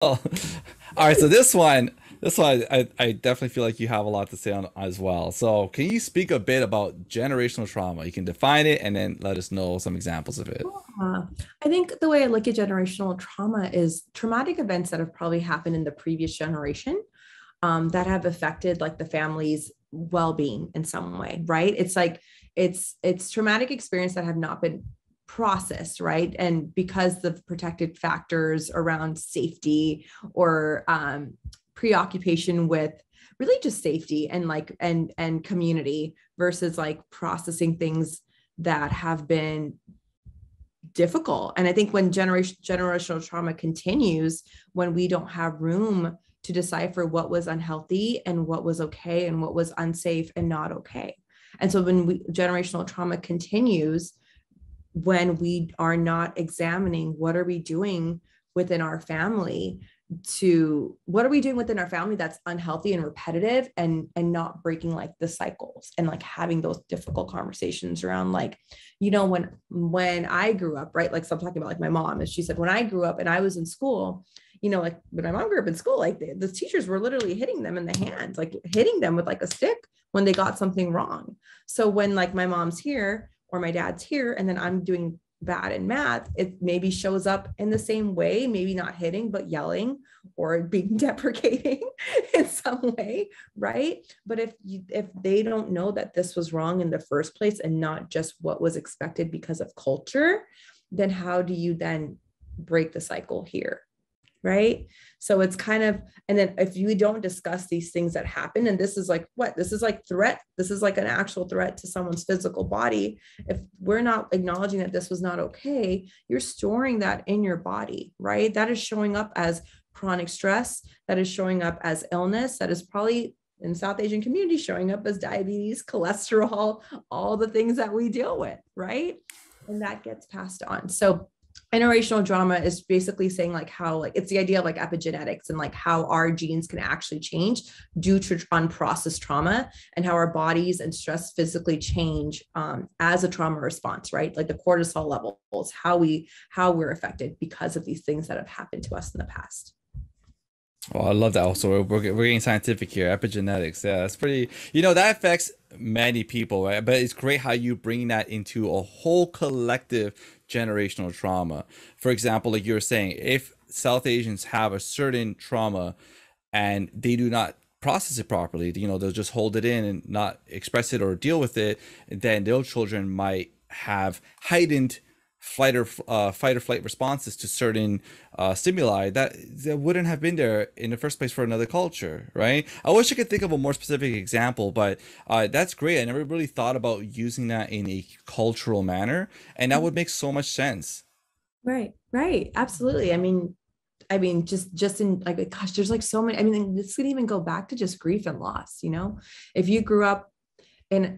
All right, so this one, I definitely feel like you have a lot to say on as well. So, can you speak a bit about generational trauma? You can define it and then let us know some examples of it. I think the way I look at generational trauma is traumatic events that have probably happened in the previous generation, that have affected like the family's well-being in some way, right? It's like it's traumatic experience that have not been processed, right? And because of protected factors around safety or preoccupation with really just safety and like and community versus like processing things that have been difficult. And I think when generational trauma continues, when we don't have room to decipher what was unhealthy and what was okay and what was unsafe and not okay. And so when generational trauma continues, when we are not examining what are we doing within our family to what are we doing within our family that's unhealthy and repetitive and not breaking like the cycles and like having those difficult conversations around like, when I grew up, right, like, so I'm talking about like my mom, and she said when I grew up and I was in school, like when my mom grew up in school, like the teachers were literally hitting them in the hands, like hitting them with like a stick when they got something wrong. So when like my mom's here or my dad's here and then I'm doing bad in math, it maybe shows up in the same way, maybe not hitting, but yelling or being deprecating in some way, right? But if they don't know that this was wrong in the first place and not just what was expected because of culture, then how do you then break the cycle here? Right. So it's kind of, and then if you don't discuss these things that happen, and this is like what, this is like threat, this is like an actual threat to someone's physical body. If we're not acknowledging that this was not okay, you're storing that in your body, right? That is showing up as chronic stress, that is showing up as illness, that is probably in South Asian community showing up as diabetes, cholesterol, all the things that we deal with, right? And that gets passed on. So generational trauma is basically saying like how like it's the idea of like epigenetics and like how our genes can actually change due to unprocessed trauma and how our bodies and stress physically change as a trauma response, right? Like the cortisol levels, how we're affected because of these things that have happened to us in the past. Oh, I love that. Also, we're getting scientific here. Epigenetics. Yeah, that's pretty, that affects many people, right? But it's great how you bring that into a whole collective generational trauma. For example, like you were saying, if South Asians have a certain trauma and they do not process it properly, they'll just hold it in and not express it or deal with it, then their children might have heightened fight or flight responses to certain stimuli that wouldn't have been there in the first place for another culture, right? I wish I could think of a more specific example, but that's great. I never really thought about using that in a cultural manner, and that would make so much sense. Right, right, absolutely. I mean, just in like, gosh, there's like so many. I mean, this could even go back to just grief and loss. If you grew up in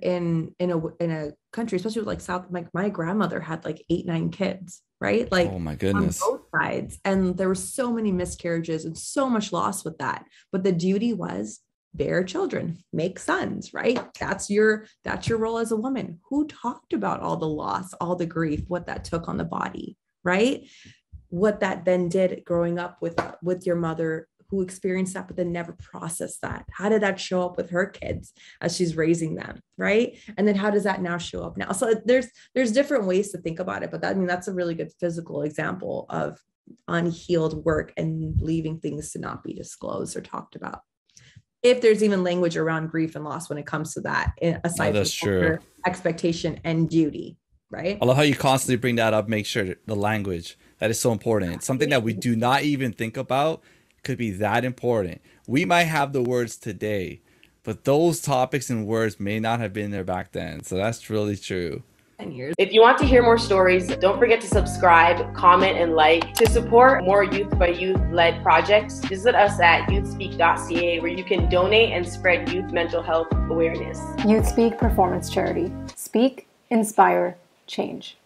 a country, especially with like South, like my grandmother had like 8, 9 kids, right? Oh Like my on goodness. both sides, and there were so many miscarriages and so much loss with that. But the duty was bear children, make sons, right? That's your role as a woman. Who talked about all the loss, all the grief, what that took on the body, right? What that then did growing up with your mother who experienced that but then never processed that. How did that show up with her kids as she's raising them, right? And then how does that now show up now? So there's different ways to think about it, but that's a really good physical example of unhealed work and leaving things to not be disclosed or talked about, if there's even language around grief and loss when it comes to that, No, aside from that's true. culture, expectation and duty, I right? love how you constantly bring that up. Make sure the language that is so important. Something that we do not even think about could be that important. We might have the words today, but those topics and words may not have been there back then. So that's really true. 10 years. If you want to hear more stories, don't forget to subscribe, comment, and like. To support more youth by youth led projects, visit us at youthspeak.ca, where you can donate and spread youth mental health awareness. YouthSpeak Performance Charity. Speak, inspire, change.